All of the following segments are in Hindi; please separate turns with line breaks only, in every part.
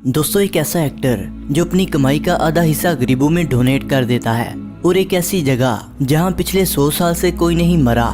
दोस्तों, एक ऐसा एक्टर जो अपनी कमाई का आधा हिस्सा गरीबों में डोनेट कर देता है, और एक ऐसी जगह जहां पिछले 100 साल से कोई नहीं मरा।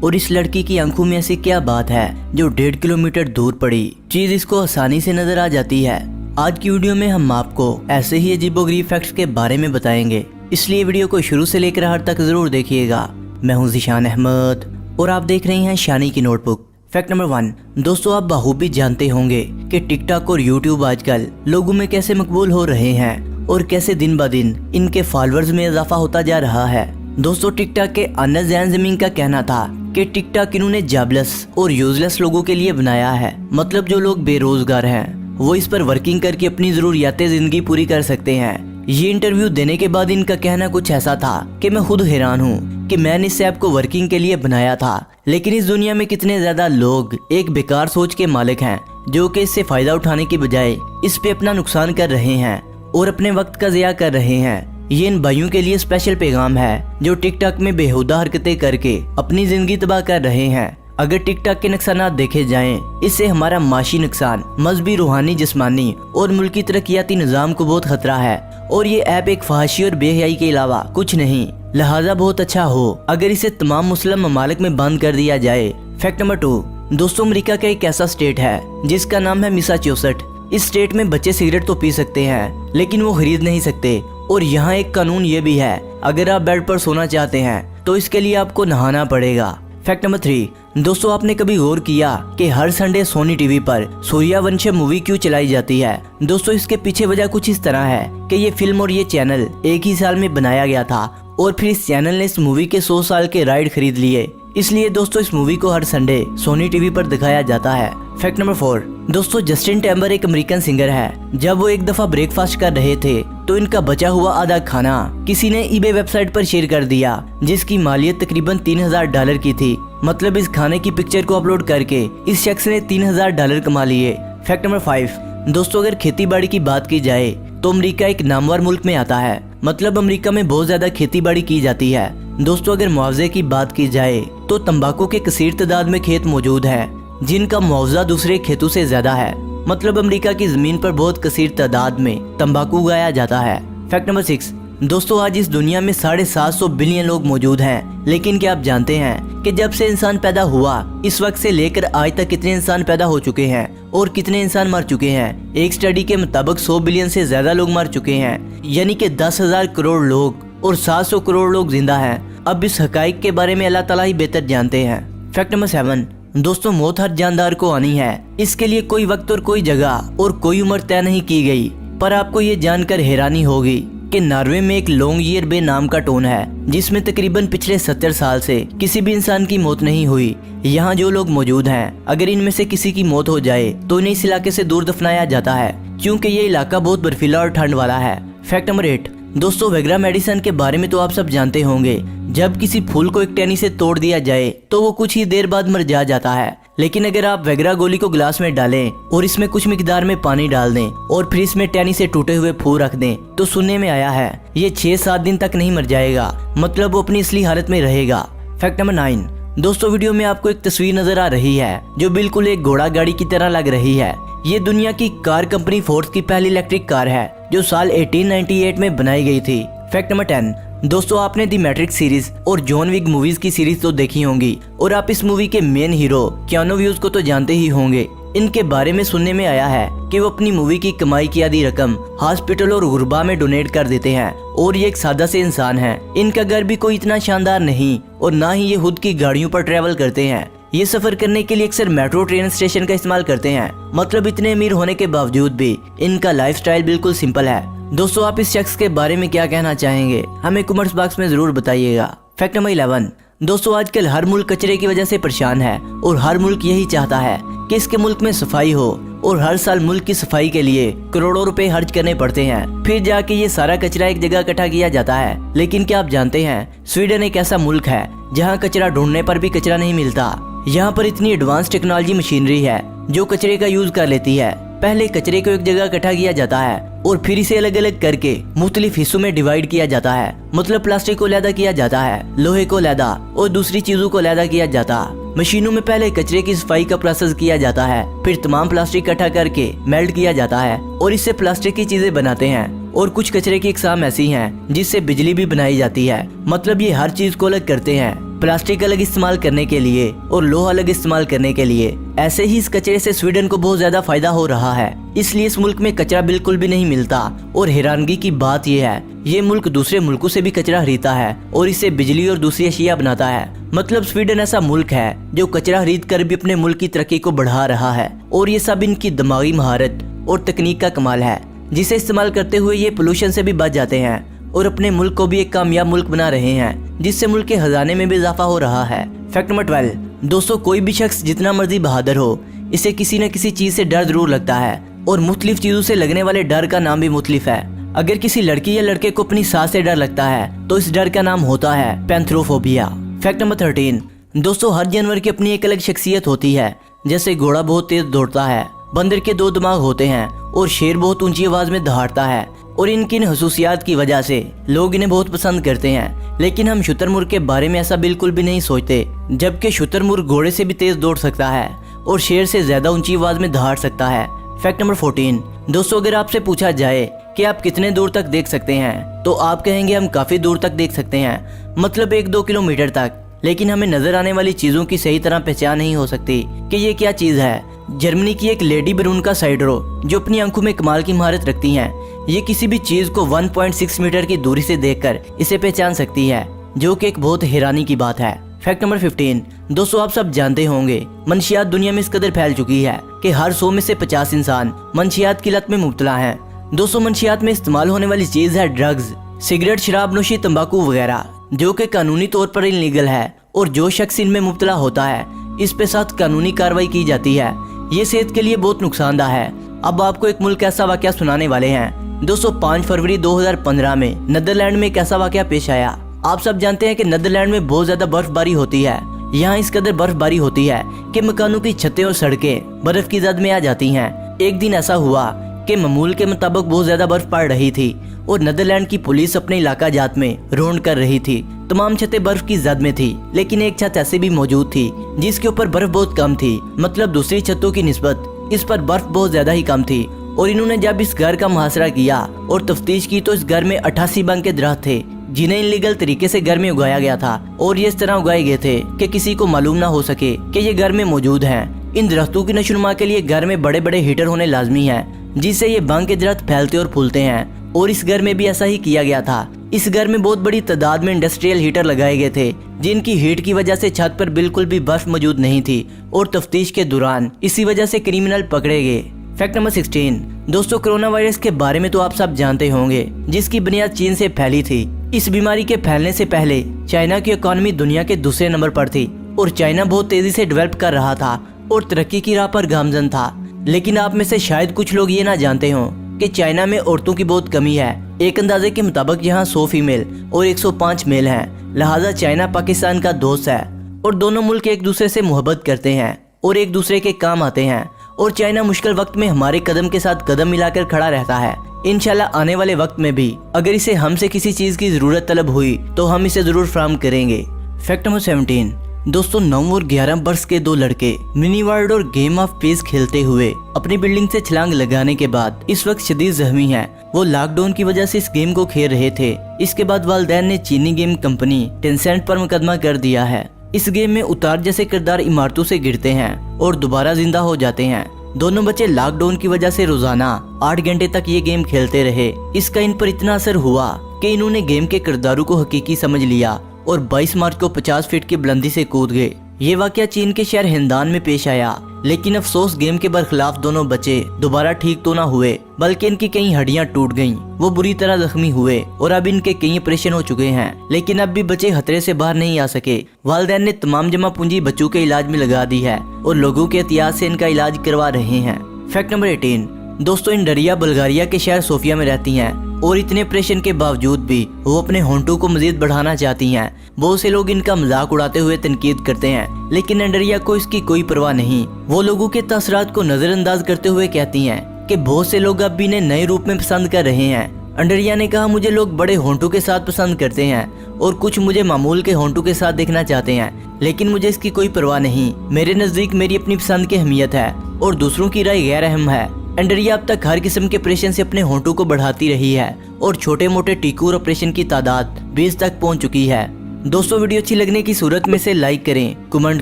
और इस लड़की की आंखों में ऐसी क्या बात है जो 1.5 किलोमीटर दूर पड़ी चीज इसको आसानी से नजर आ जाती है। आज की वीडियो में हम आपको ऐसे ही अजीबोगरीब फैक्ट्स के बारे में बताएंगे, इसलिए वीडियो को शुरू से लेकर आखिर तक जरूर देखिएगा। मैं हूं ज़ीशान अहमद और आप देख रहे हैं शानी की नोटबुक। Fact number 1। दोस्तों, आप बखूबी जानते होंगे कि टिकटॉक और यूट्यूब आजकल लोगों में कैसे मकबूल हो रहे हैं और कैसे दिन ब दिन इनके फॉलोअर्स में इजाफा होता जा रहा है। दोस्तों, टिकटॉक के अनस जैन जमीन का कहना था कि टिकटॉक इन्होंने जॉबलेस और यूजलेस लोगों के लिए बनाया है, मतलब जो लोग बेरोजगार हैं वो इस पर वर्किंग करके अपनी जरूरियातें जिंदगी पूरी कर सकते हैं। ये इंटरव्यू देने के बाद इनका कहना कुछ ऐसा था कि मैं खुद हैरान हूँ कि मैंने इस ऐप को वर्किंग के लिए बनाया था, लेकिन इस दुनिया में कितने ज्यादा लोग एक बेकार सोच के मालिक हैं जो कि इससे फायदा उठाने की बजाय इस पे अपना नुकसान कर रहे हैं और अपने वक्त का ज़िया कर रहे हैं। ये इन भाइयों के लिए स्पेशल पैगाम है जो टिकटॉक में बेहुदा हरकतें करके अपनी जिंदगी तबाह कर रहे हैं। अगर टिकटॉक के नुकसान देखे जाएं, इससे हमारा माशी नुकसान, मजहबी, रूहानी, जिस्मानी और मुल्की तरक्याती निज़ाम को बहुत खतरा है। और ये ऐप एक फहाशी और बेहयाई के अलावा कुछ नहीं, लिहाजा बहुत अच्छा हो अगर इसे तमाम मुस्लिम ममालिक में बंद कर दिया जाए। Fact number 2। दोस्तों, अमेरिका का एक ऐसा स्टेट है जिसका नाम है मैसाचुसेट्स। इस स्टेट में बच्चे सिगरेट तो पी सकते हैं लेकिन वो खरीद नहीं सकते। और यहाँ एक कानून ये भी है, अगर आप बेड पर सोना चाहते हैं तो इसके लिए आपको नहाना पड़ेगा। Fact number 3। दोस्तों, आपने कभी गौर किया कि हर संडे सोनी टीवी पर सूर्यवंशम मूवी क्यों चलाई जाती है? दोस्तों, इसके पीछे वजह कुछ इस तरह है कि ये फिल्म और ये चैनल एक ही साल में बनाया गया था और फिर इस चैनल ने इस मूवी के 100 साल के राइट खरीद लिए, इसलिए दोस्तों इस मूवी को हर संडे सोनी टीवी पर दिखाया जाता है। Fact number 4। दोस्तों, जस्टिन टिम्बर एक अमेरिकन सिंगर है। जब वो एक दफा ब्रेकफास्ट कर रहे थे तो इनका बचा हुआ आधा खाना किसी ने ईबे वेबसाइट पर शेयर कर दिया, जिसकी मालियत तकरीबन $3000 की थी। मतलब इस खाने की पिक्चर को अपलोड करके इस शख्स ने $3000 कमा लिए। Fact number 5। दोस्तों, अगर खेती बाड़ी की बात की जाए तो अमेरिका एक नामवर मुल्क में आता है, मतलब अमेरिका में बहुत ज्यादा खेती बाड़ी की जाती है। दोस्तों, अगर मुआवजे की बात की जाए तो तंबाकू के कसीर तादाद में खेत मौजूद है जिनका मुआवजा दूसरे खेतों से ज्यादा है, मतलब अमेरिका की जमीन पर बहुत कसीर तादाद में तंबाकू उगाया जाता है। Fact number 6। दोस्तों, आज इस दुनिया में 750 बिलियन लोग मौजूद हैं, लेकिन क्या आप जानते हैं कि जब से इंसान पैदा हुआ इस वक्त से लेकर आज तक कितने इंसान पैदा हो चुके हैं और कितने इंसान मर चुके हैं? एक स्टडी के मुताबिक 100 बिलियन से ज्यादा लोग मर चुके हैं, यानी कि 10,000 करोड़ लोग और 700 करोड़ लोग जिंदा हैं। अब इस हकाइक के बारे में अल्लाह ताला ही बेहतर जानते हैं। Fact number 7। दोस्तों, मौत हर जानदार को आनी है, इसके लिए कोई वक्त और कोई जगह और कोई उम्र तय नहीं की गई। पर आपको ये जानकर हैरानी होगी कि नॉर्वे में एक लॉन्गयियर बे नाम का टाउन है जिसमें तकरीबन पिछले 70 साल से किसी भी इंसान की मौत नहीं हुई। यहाँ जो लोग मौजूद हैं, अगर इनमें से किसी की मौत हो जाए तो इन्हें इस इलाके से दूर दफनाया जाता है, क्योंकि ये इलाका बहुत बर्फीला और ठंड वाला है। Fact number 8। दोस्तों, वेग्रा मेडिसिन के बारे में तो आप सब जानते होंगे। जब किसी फूल को एक टहनी से तोड़ दिया जाए तो वो कुछ ही देर बाद मर जाता है, लेकिन अगर आप वेग्रा गोली को ग्लास में डालें और इसमें कुछ मिकदार में पानी डाल दें और फिर इसमें टहनी से टूटे हुए फूल रख दें तो सुनने में आया है ये 6-7 दिन तक नहीं मर जाएगा, मतलब वो अपनी असली हालत में रहेगा। Fact number 9। दोस्तों, वीडियो में आपको एक तस्वीर नजर आ रही है जो बिल्कुल एक घोड़ा गाड़ी की तरह लग रही है। ये दुनिया की कार कंपनी फोर्ड की पहली इलेक्ट्रिक कार है जो साल 1898 में बनाई गई थी। Fact number 10। दोस्तों, आपने दी मैट्रिक्स सीरीज और जॉन विक मूवीज की सीरीज तो देखी होंगी और आप इस मूवी के मेन हीरो कियानो रीव्स को तो जानते ही होंगे। इनके बारे में सुनने में आया है कि वो अपनी मूवी की कमाई की आधी रकम हॉस्पिटल और गुरबा में डोनेट कर देते हैं। और ये एक सादा से इंसान है, इनका घर भी कोई इतना शानदार नहीं और ना ही ये खुद की गाड़ियों पर ट्रेवल करते हैं। ये सफर करने के लिए अक्सर मेट्रो ट्रेन स्टेशन का इस्तेमाल करते हैं, मतलब इतने अमीर होने के बावजूद भी इनका लाइफस्टाइल बिल्कुल सिंपल है। दोस्तों, आप इस शख्स के बारे में क्या कहना चाहेंगे? हमें कमेंट्स बॉक्स में जरूर बताइएगा। Fact number 11। दोस्तों, आजकल हर मुल्क कचरे की वजह से परेशान है और हर मुल्क यही चाहता है कि इसके मुल्क में सफाई हो और हर साल मुल्क की सफाई के लिए करोड़ों रुपए खर्च करने पड़ते हैं, फिर जाके ये सारा कचरा एक जगह इकट्ठा किया जाता है। लेकिन क्या आप जानते हैं, स्वीडन एक ऐसा मुल्क है जहाँ कचरा ढूंढने पर भी कचरा नहीं मिलता। यहाँ पर इतनी एडवांस टेक्नोलॉजी मशीनरी है जो कचरे का यूज कर लेती है। पहले कचरे को एक जगह इकट्ठा किया जाता है और फिर इसे अलग अलग करके मुख्तलिफ हिस्सों में डिवाइड किया जाता है, मतलब प्लास्टिक को अलहदा किया जाता है, लोहे को अलहदा और दूसरी चीजों को अलहदा किया जाता। मशीनों में पहले कचरे की सफाई का प्रोसेस किया जाता है, फिर तमाम प्लास्टिक इकट्ठा करके मेल्ट किया जाता है और इससे प्लास्टिक की चीजें बनाते हैं। और कुछ कचरे की इकसाम ऐसी हैं जिससे बिजली भी बनाई जाती है। मतलब ये हर चीज को अलग करते हैं, प्लास्टिक अलग इस्तेमाल करने के लिए और लोहा अलग इस्तेमाल करने के लिए। ऐसे ही इस कचरे से स्वीडन को बहुत ज्यादा फायदा हो रहा है, इसलिए इस मुल्क में कचरा बिल्कुल भी नहीं मिलता। और हैरानगी की बात यह है, ये मुल्क दूसरे मुल्कों से भी कचरा खरीदता है और इससे बिजली और दूसरी अशिया बनाता है। मतलब स्वीडन ऐसा मुल्क है जो कचरा खरीद कर भी अपने मुल्क की तरक्की को बढ़ा रहा है। और ये सब इनकी दिमागी महारत और तकनीक का कमाल है, जिसे इस्तेमाल करते हुए ये पोल्यूशन से भी बच जाते हैं और अपने मुल्क को भी एक कामयाब मुल्क बना रहे हैं, जिससे मुल्क के खजाने में भी इजाफा हो रहा है। Fact number 12। दोस्तों, कोई भी शख्स जितना मर्जी बहादुर हो, इसे किसी न किसी चीज से डर जरूर लगता है और मुख्तलिफ चीजों से लगने वाले डर का नाम भी मुख्तलिफ है। अगर किसी लड़की या लड़के को अपनी सांस से डर लगता है तो इस डर का नाम होता है पैंथेरोफोबिया। Fact number 13। दोस्तों, हर जानवर की अपनी एक अलग शख्सियत होती है। जैसे घोड़ा बहुत तेज दौड़ता है, बंदर के 2 दिमाग होते हैं और शेर बहुत ऊंची आवाज में दहाड़ता है। और इनकी खसूसियात की वजह से लोग इन्हें बहुत पसंद करते हैं। लेकिन हम शुतुरमुर्ग के बारे में ऐसा बिल्कुल भी नहीं सोचते, जबकि शुतुरमुर्ग घोड़े से भी तेज दौड़ सकता है और शेर से ज्यादा ऊंची आवाज में दहाड़ सकता है। Fact number 14। दोस्तों, अगर आपसे पूछा जाए कि आप कितने दूर तक देख सकते हैं तो आप कहेंगे हम काफी दूर तक देख सकते हैं, मतलब 1-2 किलोमीटर तक। लेकिन हमें नजर आने वाली चीजों की सही तरह पहचान नहीं हो सकती कि ये क्या चीज है। जर्मनी की एक लेडी बरून साइडरो जो अपनी आंखों में कमाल की महारत रखती हैं, ये किसी भी चीज को 1.6 मीटर की दूरी से देखकर इसे पहचान सकती है, जो कि एक बहुत हैरानी की बात है। Fact number 15। दोस्तों, आप सब जानते होंगे मंशियात दुनिया में इस कदर फैल चुकी है कि हर 100 में से 50 इंसान मंशियात की लत में मुब्तला हैं। दोस्तों, मंशियात में इस्तेमाल होने वाली चीज है ड्रग्स, सिगरेट, शराब नोशी, तंबाकू वगैरह, जो कि कानूनी तौर पर इलीगल है। और जो शख्स इनमें मुब्तला होता है, इस पे सख्त कानूनी कार्रवाई की जाती है। ये सेहत के लिए बहुत नुकसानदा है। अब आपको एक मुल्क ऐसा वाकया सुनाने वाले हैं। दोस्तों, 5 फरवरी 2015 में नीदरलैंड में एक ऐसा वाकया पेश आया। आप सब जानते हैं कि नीदरलैंड में बहुत ज्यादा बर्फबारी होती है। यहाँ इस कदर बर्फबारी होती है कि मकानों की छतें और सड़कें बर्फ की जद में आ जाती हैं। एक दिन ऐसा हुआ कि मामूल के मुताबिक बहुत ज्यादा बर्फ पड़ रही थी और नीदरलैंड की पुलिस अपने इलाका जात में रौंड कर रही थी। तमाम छतें बर्फ की जद में थी, लेकिन एक छत ऐसी भी मौजूद थी जिसके ऊपर बर्फ बहुत कम थी। मतलब दूसरी छतों की निस्बत इस पर बर्फ बहुत ज्यादा ही कम थी। और इन्होंने जब इस घर का मुहासरा किया और तफ्तीश की तो इस घर में 88 बंग के दरख्त थे, जिन्हें इलीगल तरीके से घर में उगाया गया था। और ये इस तरह उगाए गए थे कि किसी को मालूम ना हो सके कि ये घर में मौजूद हैं। इन दरख्तों की नशोनुमा के लिए घर में बड़े बड़े हीटर होने लाजमी है, जिससे ये बंग के दरख्त फैलते और फूलते हैं। और इस घर में भी ऐसा ही किया गया था। इस घर में बहुत बड़ी तादाद में इंडस्ट्रियल हीटर लगाए गए थे, जिनकी हीट की वजह से छत पर बिल्कुल भी बर्फ मौजूद नहीं थी। और तफ्तीश के दौरान इसी वजह से क्रिमिनल पकड़े गए। Fact number 16। दोस्तों, कोरोना वायरस के बारे में तो आप सब जानते होंगे, जिसकी बुनियाद चीन से फैली थी। इस बीमारी के फैलने से पहले चाइना की इकोनॉमी दुनिया के दूसरे नंबर पर थी और चाइना बहुत तेजी से डेवलप कर रहा था और तरक्की की राह पर गामजन था। लेकिन आप में से शायद कुछ लोग ये ना जानते हों कि चाइना में औरतों की बहुत कमी है। एक अंदाजे के मुताबिक यहाँ 100 फीमेल और 105 मेल हैं। लिहाजा चाइना पाकिस्तान का दोस्त है और दोनों मुल्क एक दूसरे से मोहब्बत करते हैं और एक दूसरे के काम आते हैं। और चाइना मुश्किल वक्त में हमारे कदम के साथ कदम मिलाकर खड़ा रहता है। इंशाल्लाह आने वाले वक्त में भी अगर इसे हमसे किसी चीज की जरूरत तलब हुई तो हम इसे जरूर फराहम करेंगे। Fact number 17। दोस्तों, 9 और 11 वर्ष के 2 लड़के मिनी वर्ल्ड और गेम ऑफ पीस खेलते हुए अपनी बिल्डिंग से छलांग लगाने के बाद इस वक्त शदीद जख्मी हैं। वो लॉकडाउन की वजह से इस गेम को खेल रहे थे। इसके बाद वालिदैन ने चीनी गेम कंपनी टेंसेंट पर मुकदमा कर दिया है। इस गेम में उतार जैसे किरदार इमारतों से गिरते हैं और दोबारा जिंदा हो जाते हैं। दोनों बच्चे लॉकडाउन की वजह से रोजाना 8 घंटे तक ये गेम खेलते रहे। इसका इन पर इतना असर हुआ कि इन्होंने गेम के किरदारों को हकीकी समझ लिया और 22 मार्च को 50 फीट की बुलंदी से कूद गए। ये वाकया चीन के शहर हिंदान में पेश आया। लेकिन अफसोस, गेम के बरखिलाफ दोनों बच्चे दोबारा ठीक तो ना हुए, बल्कि इनकी कई हड्डियां टूट गईं। वो बुरी तरह जख्मी हुए और अब इनके कई ऑपरेशन हो चुके हैं। लेकिन अब भी बच्चे खतरे से बाहर नहीं आ सके। वालिदैन ने तमाम जमा पूंजी बच्चों के इलाज में लगा दी है और लोगों के एहतियात से इनका इलाज करवा रहे हैं। Fact number 18। दोस्तों, इंडरिया बुल्गारिया के शहर सोफिया में रहती हैं और इतने ऑपरेशन के बावजूद भी वो अपने होंठों को मजीद बढ़ाना चाहती हैं। बहुत से लोग इनका मजाक उड़ाते हुए तनकीद करते हैं, लेकिन इंडरिया को इसकी कोई परवाह नहीं। वो लोगों के तासरात को नजरअंदाज करते हुए कहती हैं कि बहुत से लोग अब भी इन्हें नए रूप में पसंद कर रहे हैं अंडरिया ने कहा, मुझे लोग बड़े होंठों के साथ पसंद करते हैं और कुछ मुझे मामूल के होंठों के साथ देखना चाहते हैं, लेकिन मुझे इसकी कोई परवाह नहीं। मेरे नजदीक मेरी अपनी पसंद की अहमियत है और दूसरों की राय गैर अहम है। अंडरिया अब तक हर किस्म के ऑपरेशन से अपने होंठों को बढ़ाती रही है और छोटे मोटे टीकूर ऑपरेशन की तादाद 20 तक पहुंच चुकी है। दोस्तों, वीडियो अच्छी लगने की सूरत में से लाइक करें, कमेंट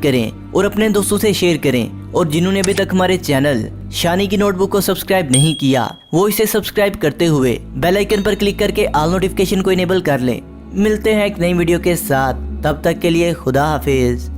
करें और अपने दोस्तों से शेयर करें। और जिन्होंने अभी तक हमारे चैनल शानी की नोटबुक को सब्सक्राइब नहीं किया, वो इसे सब्सक्राइब करते हुए बेल आइकन पर क्लिक करके ऑल नोटिफिकेशन को इनेबल कर लें। मिलते हैं एक नई वीडियो के साथ, तब तक के लिए खुदा हाफिज।